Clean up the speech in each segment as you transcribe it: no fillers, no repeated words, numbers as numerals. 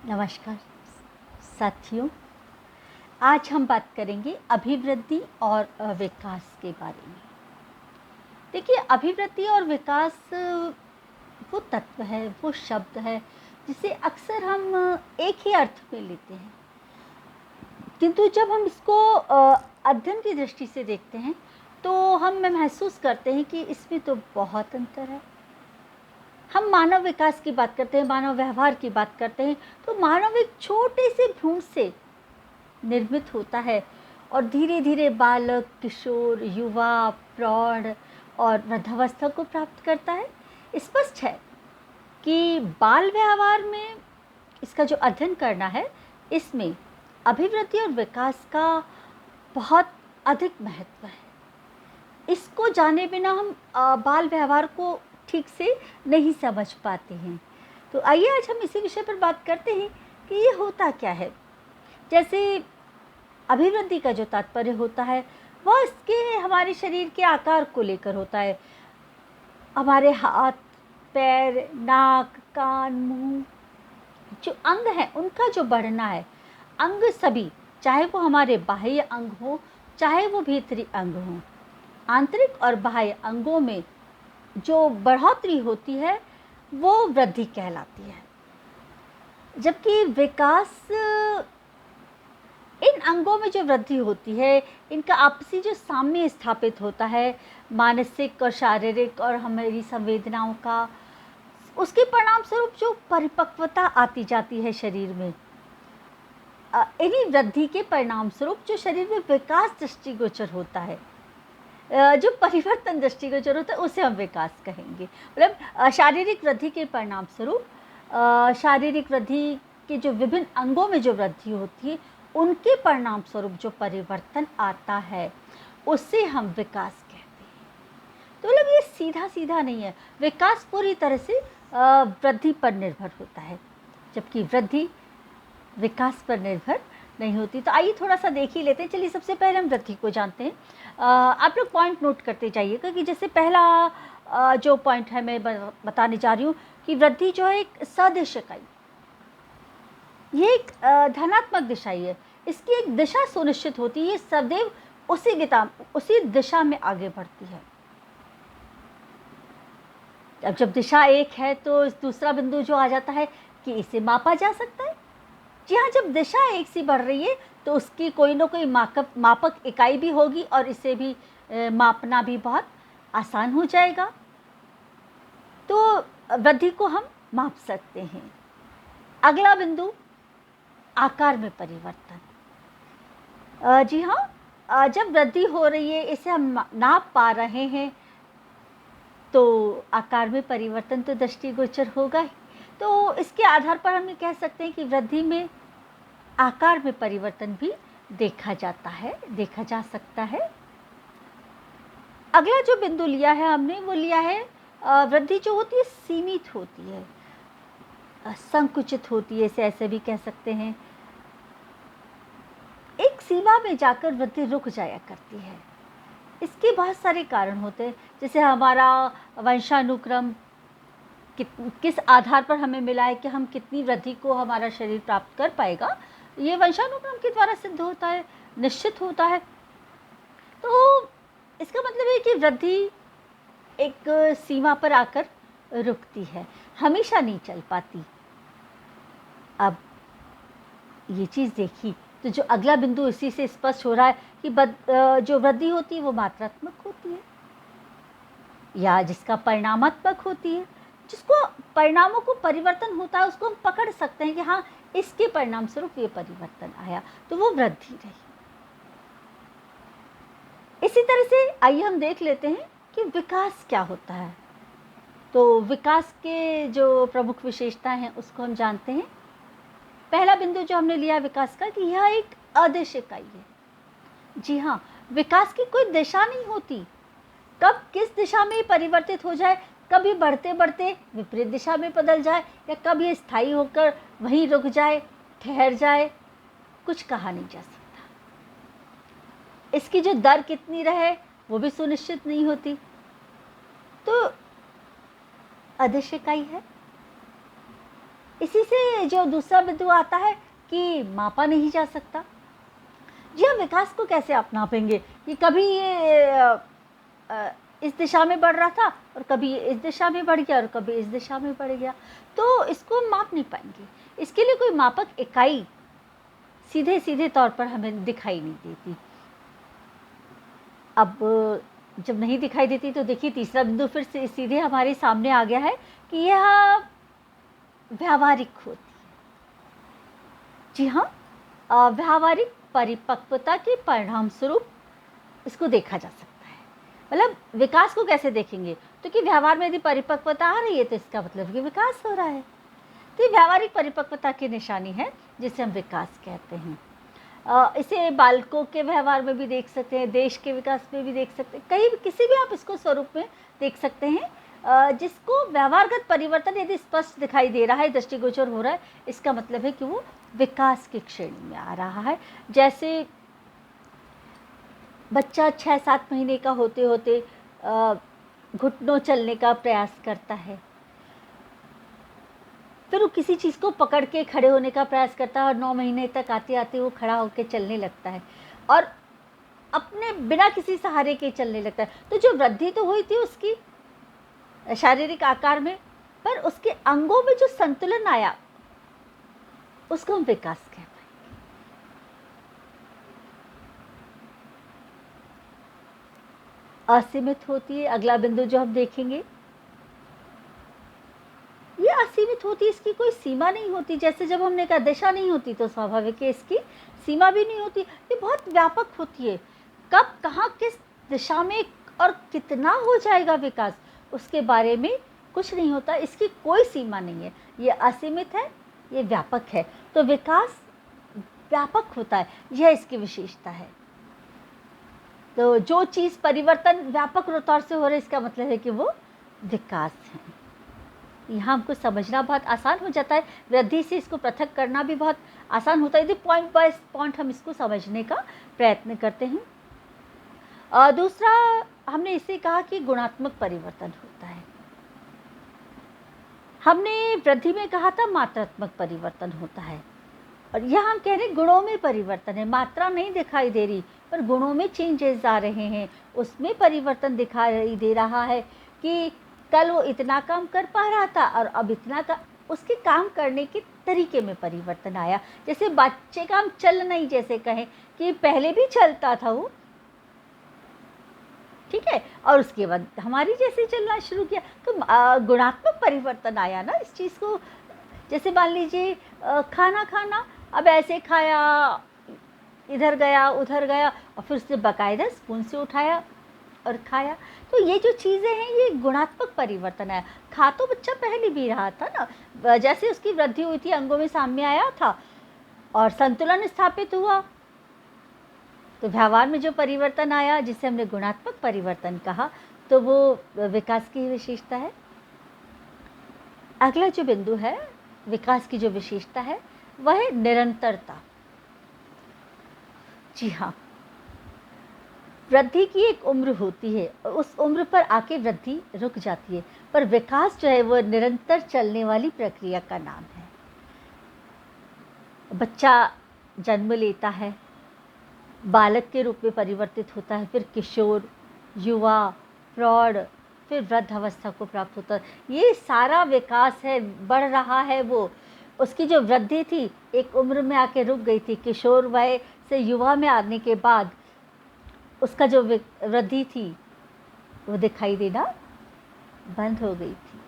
नमस्कार साथियों। आज हम बात करेंगे अभिवृद्धि और विकास के बारे में। देखिए, अभिवृद्धि और विकास वो तत्व है, वो शब्द है जिसे अक्सर हम एक ही अर्थ में लेते हैं, किंतु जब हम इसको अध्ययन की दृष्टि से देखते हैं तो हम महसूस करते हैं कि इसमें तो बहुत अंतर है। हम मानव विकास की बात करते हैं, मानव व्यवहार की बात करते हैं, तो मानव एक छोटे से भ्रूण से निर्मित होता है और धीरे धीरे बालक, किशोर, युवा, प्रौढ़ और वृद्धावस्था को प्राप्त करता है। स्पष्ट है कि बाल व्यवहार में इसका जो अध्ययन करना है, इसमें अभिवृद्धि और विकास का बहुत अधिक महत्व है। इसको जाने बिना हम बाल व्यवहार को ठीक से नहीं समझ पाते हैं। तो आइए आज हम इसी विषय पर बात करते हैं कि ये होता क्या है। जैसे अभिवृद्धि का जो तात्पर्य होता है वह इसके हमारे शरीर के आकार को लेकर होता है। हमारे हाथ, पैर, नाक, कान, मुंह, जो अंग हैं उनका जो बढ़ना है, अंग सभी, चाहे वो हमारे बाह्य अंग हो, चाहे वो भीतरी अंग हो, आंतरिक और बाह्य अंगों में जो बढ़ोतरी होती है वो वृद्धि कहलाती है। जबकि विकास, इन अंगों में जो वृद्धि होती है, इनका आपसी जो साम्य स्थापित होता है, मानसिक और शारीरिक और हमारी संवेदनाओं का, उसके परिणाम स्वरूप जो परिपक्वता आती जाती है शरीर में, इन्हीं वृद्धि के परिणाम स्वरूप जो शरीर में विकास दृष्टिगोचर होता है, जो परिवर्तन दृष्टिगोचर होता है, उसे हम विकास कहेंगे। मतलब शारीरिक वृद्धि के परिणाम स्वरूप, शारीरिक वृद्धि के जो विभिन्न अंगों में जो वृद्धि होती है, उनके परिणाम स्वरूप जो परिवर्तन आता है, उसे हम विकास कहते हैं। तो मतलब ये सीधा सीधा नहीं है। विकास पूरी तरह से वृद्धि पर निर्भर होता है, जबकि वृद्धि विकास पर निर्भर नहीं होती। तो आइए थोड़ा सा देख ही लेते हैं। चलिए, सबसे पहले हम वृद्धि को जानते हैं। आप लोग पॉइंट नोट करते जाइएगा कि जैसे पहला जो पॉइंट है मैं बताने जा रही हूँ कि वृद्धि जो है एक सदिश इकाई, ये एक धनात्मक दिशा ही है। इसकी एक दिशा सुनिश्चित होती है, ये सदैव उसी दिशा में आगे बढ़ती है। अब जब दिशा एक है तो दूसरा बिंदु जो आ जाता है कि इसे मापा जा सकता है। जी हाँ, जब दिशा एक सी बढ़ रही है तो उसकी कोई ना कोई मापक इकाई भी होगी और इसे भी मापना भी बहुत आसान हो जाएगा। तो वृद्धि को हम माप सकते हैं। अगला बिंदु, आकार में परिवर्तन। जी हाँ, जब वृद्धि हो रही है, इसे हम नाप पा रहे हैं, तो आकार में परिवर्तन तो दृष्टिगोचर होगा ही। तो इसके आधार पर हम ये कह सकते हैं कि वृद्धि में आकार में परिवर्तन भी देखा जा सकता है। अगला जो बिंदु लिया है हमने, वो लिया है वृद्धि जो होती है सीमित होती है, संकुचित होती है, इसे ऐसे भी कह सकते हैं। एक सीमा में जाकर वृद्धि रुक जाया करती है। इसके बहुत सारे कारण होते हैं, जैसे हमारा वंशानुक्रम किस आधार पर हमें मिला है कि हम कितनी वृद्धि को हमारा शरीर प्राप्त कर पाएगा, ये वंशानुक्रम के द्वारा सिद्ध होता है, निश्चित होता है। तो इसका मतलब है कि वृद्धि एक सीमा पर आकर रुकती है, हमेशा नहीं चल पाती। अब ये चीज़ देखी तो जो अगला बिंदु इसी से स्पष्ट हो रहा है कि जो वृद्धि होती है वो मात्रात्मक होती है या जिसका परिणामात्मक होती है। जिसको परिणामों को परिवर्तन होता है उसको हम पकड़ सकते हैं कि हाँ, इसके परिणाम स्वरूप ये परिवर्तन आया, तो वो वृद्धि रही। इसी तरह से आइए हम देख लेते हैं कि विकास क्या होता है। तो विकास के जो प्रमुख विशेषताएं हैं उसको हम जानते हैं। पहला बिंदु जो हमने लिया विकास का, कि यह एक अदिश इकाई है। जी हाँ, विकास की कोई दिशा नहीं होती, कब किस दिशा में परिवर्तित हो जाए, कभी बढ़ते बढ़ते विपरीत दिशा में बदल जाए या कभी स्थायी होकर वहीं रुक जाए, ठहर जाए, कुछ कहा नहीं जा सकता। इसकी जो दर कितनी रहे वो भी सुनिश्चित नहीं होती। तो अदिश इकाई है। इसी से जो दूसरा बिंदु आता है कि मापा नहीं जा सकता। जी हम विकास को कैसे आप नापेंगे कि कभी ये इस दिशा में बढ़ रहा था और कभी ये इस दिशा में बढ़ गया और कभी इस दिशा में बढ़ गया, तो इसको हम माप नहीं पाएंगे। इसके लिए कोई मापक इकाई सीधे सीधे तौर पर हमें दिखाई नहीं देती। अब जब नहीं दिखाई देती तो देखिए तीसरा बिंदु फिर से सीधे हमारे सामने आ गया है कि यह व्यावहारिक होती है। जी हाँ, व्यावहारिक परिपक्वता के परिणाम स्वरूप इसको देखा जा सकता है। मतलब विकास को कैसे देखेंगे, तो कि व्यवहार में यदि परिपक्वता आ रही है तो इसका मतलब कि विकास हो रहा है। तो ये व्यावहारिक परिपक्वता की निशानी है जिसे हम विकास कहते हैं। इसे बालकों के व्यवहार में भी देख सकते हैं, देश के विकास में भी देख सकते हैं, कहीं किसी भी आप इसको स्वरूप में देख सकते हैं। जिसको व्यवहारगत परिवर्तन यदि स्पष्ट दिखाई दे रहा है, दृष्टिगोचर हो रहा है, इसका मतलब है कि वो विकास की श्रेणी में आ रहा है। जैसे बच्चा 6-7 महीने का होते होते घुटनों चलने का प्रयास करता है, फिर वो किसी चीज़ को पकड़ के खड़े होने का प्रयास करता है और 9 महीने तक आते आते वो खड़ा होकर चलने लगता है और अपने बिना किसी सहारे के चलने लगता है। तो जो वृद्धि तो हुई थी उसकी शारीरिक आकार में, पर उसके अंगों में जो संतुलन आया उसको हम विकास कहते हैं। असीमित होती है अगला बिंदु जो हम देखेंगे, ये असीमित होती है, इसकी कोई सीमा नहीं होती। जैसे जब हमने कहा दिशा नहीं होती तो स्वाभाविक है इसकी सीमा भी नहीं होती। ये बहुत व्यापक होती है, कब कहाँ किस दिशा में और कितना हो जाएगा विकास उसके बारे में कुछ नहीं होता, इसकी कोई सीमा नहीं है। ये असीमित है, ये व्यापक है। तो विकास व्यापक होता है, यह इसकी विशेषता है। तो जो चीज़ परिवर्तन व्यापक तौर से हो रहा है इसका मतलब है कि वो विकास है। यहाँ हमको समझना बहुत आसान हो जाता है, वृद्धि से इसको पृथक करना भी बहुत आसान होता है यदि पॉइंट बाय पॉइंट हम इसको समझने का प्रयत्न करते हैं। दूसरा हमने इसे कहा कि गुणात्मक परिवर्तन होता है। हमने वृद्धि में कहा था मात्रात्मक परिवर्तन होता है, और यहाँ हम कह रहे हैं गुणों में परिवर्तन है। मात्रा नहीं दिखाई दे रही पर गुणों में चेंजेस आ रहे हैं, उसमें परिवर्तन दिखाई दे रहा है कि कल वो इतना काम कर पा रहा था और अब इतना का उसके काम करने के तरीके में परिवर्तन आया। जैसे बच्चे का हम चल नहीं जैसे कहें कि पहले भी चलता था वो, ठीक है, और उसके बाद हमारी जैसे चलना शुरू किया तो गुणात्मक परिवर्तन आया ना इस चीज़ को। जैसे मान लीजिए खाना खाना, अब ऐसे खाया, इधर गया उधर गया और फिर उसने बाकायदा स्पून से उठाया और खाया। तो ये जो चीज़ें हैं ये गुणात्मक परिवर्तन है। खा तो बच्चा पहले भी रहा था ना, जैसे उसकी वृद्धि हुई थी अंगों में सामने आया था और संतुलन स्थापित हुआ, तो व्यवहार में जो परिवर्तन आया जिसे हमने गुणात्मक परिवर्तन कहा, तो वो विकास की विशेषता है। अगला जो बिंदु है विकास की जो विशेषता है वह है निरंतरता। जी हाँ, वृद्धि की एक उम्र होती है और उस उम्र पर आके वृद्धि रुक जाती है, पर विकास जो है वो निरंतर चलने वाली प्रक्रिया का नाम है। बच्चा जन्म लेता है, बालक के रूप में परिवर्तित होता है, फिर किशोर, युवा, प्रौढ़, फिर वृद्ध अवस्था को प्राप्त होता है। ये सारा विकास है, बढ़ रहा है वो। उसकी जो वृद्धि थी एक उम्र में आके रुक गई थी, किशोर वय से युवा में आने के बाद उसका जो वृद्धि थी वो दिखाई देना बंद हो गई थी,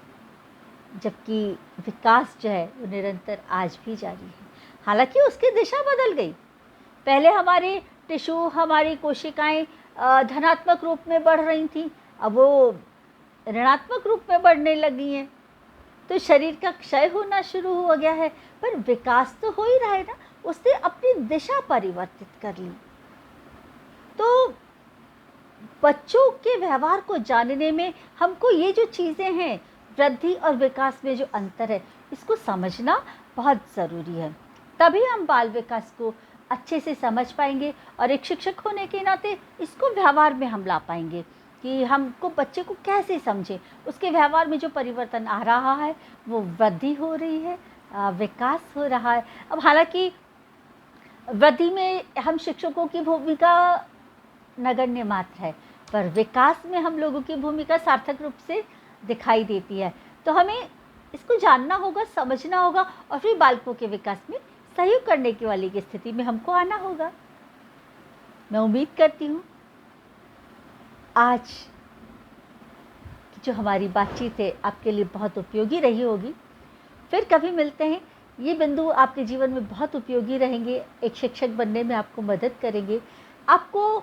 जबकि विकास जो है वो निरंतर आज भी जारी है। हालांकि उसकी दिशा बदल गई, पहले हमारे टिश्यू, हमारी कोशिकाएं धनात्मक रूप में बढ़ रही थी, अब वो ऋणात्मक रूप में बढ़ने लगी हैं, तो शरीर का क्षय होना शुरू हो गया है, पर विकास तो हो ही रहा है ना। उसने अपनी दिशा परिवर्तित कर ली। तो बच्चों के व्यवहार को जानने में हमको ये जो चीज़ें हैं, वृद्धि और विकास में जो अंतर है, इसको समझना बहुत ज़रूरी है। तभी हम बाल विकास को अच्छे से समझ पाएंगे और एक शिक्षक होने के नाते इसको व्यवहार में हम ला पाएंगे कि हमको बच्चे को कैसे समझें, उसके व्यवहार में जो परिवर्तन आ रहा है वो वृद्धि हो रही है, विकास हो रहा है। अब हालांकि वृद्धि में हम शिक्षकों की भूमिका नगण्य मात्र है, पर विकास में हम लोगों की भूमिका सार्थक रूप से दिखाई देती है। तो हमें इसको जानना होगा, समझना होगा और फिर बालकों के विकास में सहयोग करने की वाली की स्थिति में हमको आना होगा। मैं उम्मीद करती हूँ आज की जो हमारी बातचीत है आपके लिए बहुत उपयोगी रही होगी। फिर कभी मिलते हैं। ये बिंदु आपके जीवन में बहुत उपयोगी रहेंगे, एक शिक्षक बनने में आपको मदद करेंगे। आपको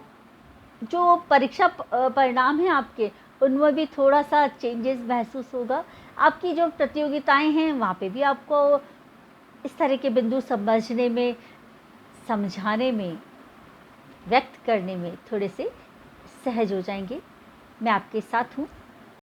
जो परीक्षा परिणाम हैं आपके, उनमें भी थोड़ा सा चेंजेस महसूस होगा। आपकी जो प्रतियोगिताएं हैं वहाँ पे भी आपको इस तरह के बिंदु समझने में, समझाने में, व्यक्त करने में थोड़े से सहज हो जाएंगे। मैं आपके साथ हूँ।